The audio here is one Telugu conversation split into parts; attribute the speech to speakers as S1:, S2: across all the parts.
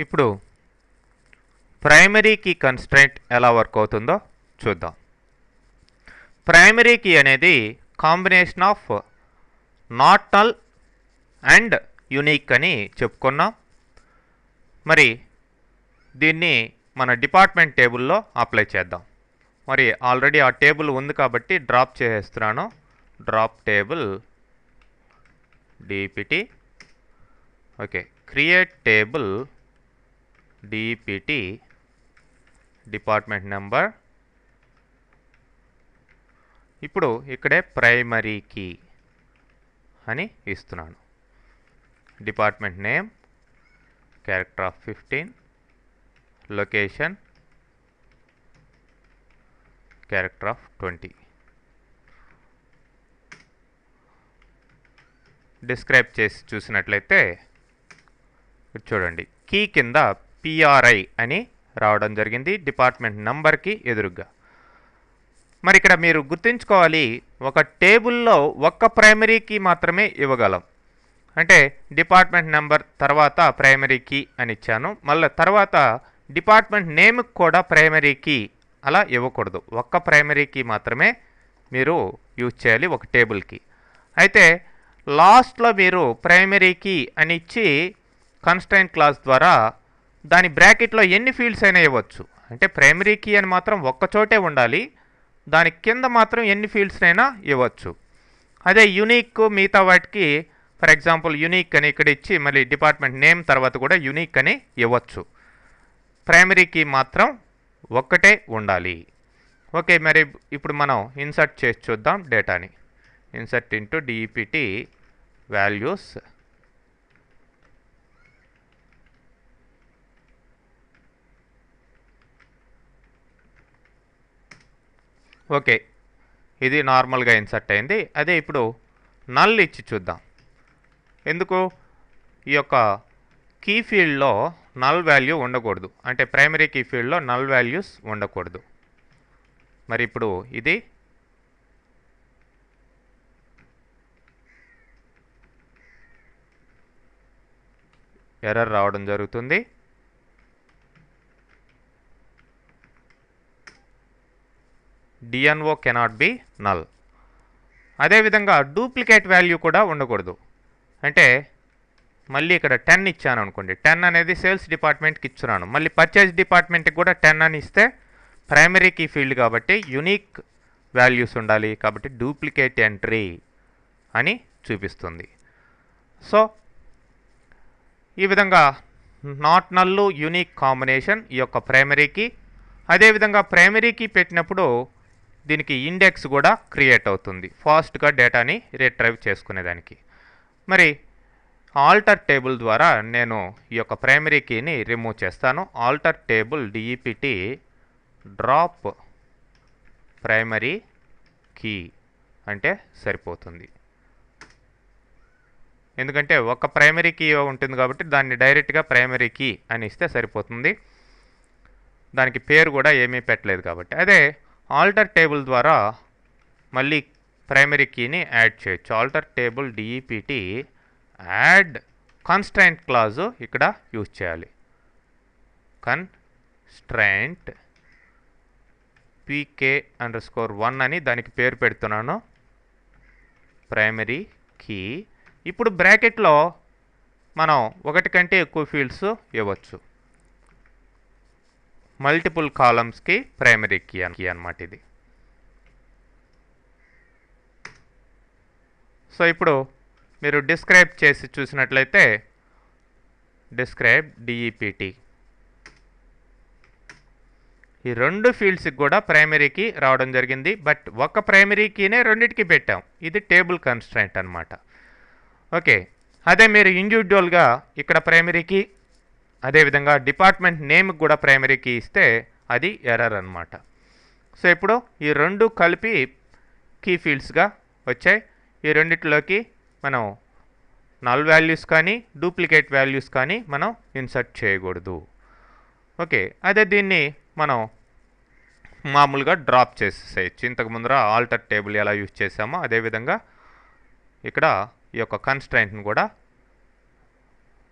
S1: ఇప్పుడు ప్రైమరీ కీ కన్స్ట్రెయింట్ ఎలా వర్క్ అవుతుందో చూద్దాం. ప్రైమరీ కీ అనేది combination of not null and unique అని చెప్పుకున్నాం. మరి దీన్ని మన డిపార్ట్మెంట్ టేబుల్లో అప్లై చేద్దాం. మరి ఆల్రెడీ ఆ టేబుల్ ఉంది కాబట్టి డ్రాప్ చేసేస్తున్నాను. Drop table DPT. Okay, create table DPT department number. ఇప్పుడు ఇక్కడే ప్రైమరీ కీ అని ఇస్తున్నాను. Department name, character of 15, location character of 20. Describe చేసి చూసినట్లయితే చూడండి, కీ కింద పిఆర్ఐ అని రావడం జరిగింది డిపార్ట్మెంట్ నంబర్కి ఎదురుగా. మరి ఇక్కడ మీరు గుర్తుంచుకోవాలి, ఒక టేబుల్లో ఒక్క ప్రైమరీ కీ మాత్రమే ఇవ్వగలం. అంటే డిపార్ట్మెంట్ నెంబర్ తర్వాత ప్రైమరీ కీ అని ఇచ్చాను. మళ్ళీ తర్వాత డిపార్ట్మెంట్ నేమ్కి కూడా ప్రైమరీ కీ అలా ఇవ్వకూడదు. ఒక్క ప్రైమరీ కీ మాత్రమే మీరు యూజ్ చేయాలి ఒక టేబుల్కి. అయితే లాస్ట్లో మీరు ప్రైమరీ కీ అని ఇచ్చి కన్స్ట్రెయింట్ క్లాస్ ద్వారా దాని బ్రాకెట్లో ఎన్ని ఫీల్డ్స్ అయినా ఇవ్వచ్చు. అంటే ప్రైమరీ కీ అని మాత్రం ఒక్కచోటే ఉండాలి, దాని కింద మాత్రం ఎన్ని ఫీల్డ్స్ అయినా ఇవ్వచ్చు. అదే యూనిక్ మిగతా వాటికి ఫర్ ఎగ్జాంపుల్ యూనిక్ అని ఇక్కడ ఇచ్చి మళ్ళీ డిపార్ట్మెంట్ నేమ్ తర్వాత కూడా యూనిక్ అని ఇవ్వచ్చు. ప్రైమరీ కీ మాత్రం ఒక్కటే ఉండాలి. ఓకే, మరి ఇప్పుడు మనం ఇన్సర్ట్ చేసి చూద్దాం డేటాని. Insert into DPT values. Okay, ఇది నార్మల్గా ఇన్సర్ట్ అయింది. అదే ఇప్పుడు నల్ ఇచ్చి చూద్దాం. ఎందుకు ఈ యొక్క కీ ఫీల్డ్లో నల్ వాల్యూ ఉండకూడదు, అంటే ప్రైమరీ కీ ఫీల్డ్లో నల్ వాల్యూస్ ఉండకూడదు. మరి ఇప్పుడు ఇది ఎర్రర్ రావడం జరుగుతుంది. DNO cannot be null. అదేవిధంగా డూప్లికేట్ వాల్యూ కూడా ఉండకూడదు. అంటే మళ్ళీ ఇక్కడ 10 ఇచ్చాను అనుకోండి, 10 అనేది సేల్స్ డిపార్ట్మెంట్కి ఇచ్చున్నాను, మళ్ళీ పర్చేజ్ డిపార్ట్మెంట్కి కూడా 10 అని ఇస్తే ప్రైమరీ కీ ఫీల్డ్ కాబట్టి యూనిక్ వాల్యూస్ ఉండాలి, కాబట్టి డూప్లికేట్ ఎంట్రీ అని చూపిస్తుంది. సో ఈ విధంగా నాట్ నల్లు యూనిక్ కాంబినేషన్ ఈ యొక్క ప్రైమరీకి. అదేవిధంగా ప్రైమరీకి పెట్టినప్పుడు దీనికి ఇండెక్స్ కూడా క్రియేట్ అవుతుంది ఫాస్ట్గా డేటాని రిట్రైవ్ చేసుకునేదానికి. మరి ఆల్టర్ టేబుల్ ద్వారా నేను ఈ యొక్క ప్రైమరీ కీని రిమూవ్ చేస్తాను. Alter table DEPT drop primary key అంటే సరిపోతుంది. ఎందుకంటే ఒక ప్రైమరీ కీ ఉంటుంది కాబట్టి దాన్ని డైరెక్ట్గా ప్రైమరీ కీ అని ఇస్తే సరిపోతుంది, దానికి పేరు కూడా ఏమీ పెట్టలేదు కాబట్టి. అదే ఆల్టర్ టేబుల్ ద్వారా మళ్ళీ ప్రైమరీ కీని యాడ్ చేయొచ్చు. Alter table DEPT add constraint clause ఇక్కడ యూజ్ చేయాలి. కన్స్ట్రెయింట్ pk_1 అని దానికి పేరు పెడుతున్నాను, ప్రైమరీ కీ. ఇప్పుడు బ్రాకెట్లో మనం ఒకటి కంటే ఎక్కువ ఫీల్డ్స్ ఇవ్వచ్చు, మల్టిపుల్ కాలమ్స్కి ప్రైమరీ కీ అన్నమాట ఇది. సో ఇప్పుడు మీరు డిస్క్రైబ్ చేసి చూసినట్లయితే డిస్క్రైబ్ డిఈపిటి ఈ రెండు ఫీల్డ్స్కి కూడా ప్రైమరీ కీ రావడం జరిగింది. బట్ ఒక ప్రైమరీ కీనే రెండింటికి పెట్టాం, ఇది టేబుల్ కన్స్ట్రెయింట్ అన్నమాట. ఓకే, అదే మీరు ఇండివిజువల్గా ఇక్కడ ప్రైమరీ కీ అదేవిధంగా డిపార్ట్మెంట్ నేమ్కి కూడా ప్రైమరీ కీ ఇస్తే అది ఎర్రర్ అన్నమాట. సో ఇప్పుడు ఈ రెండు కలిపి కీ ఫీల్డ్స్గా వచ్చాయి. ఈ రెండిట్లోకి మనం నల్ వాల్యూస్ కానీ డూప్లికేట్ వాల్యూస్ కానీ మనం ఇన్సర్ట్ చేయకూడదు. ఓకే, అదే దీన్ని మనం మామూలుగా డ్రాప్ చేసేయచ్చు. ఇంతకు ముందర ఆల్టర్ టేబుల్ ఎలా యూజ్ చేసామో అదేవిధంగా ఇక్కడ ఈ యొక్క కన్స్ట్రెయింట్ని కూడా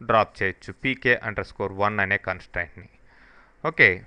S1: డ్రాప్ చేయొచ్చు, pk_1 అనే కన్స్ట్రైంట్ని. ఓకే,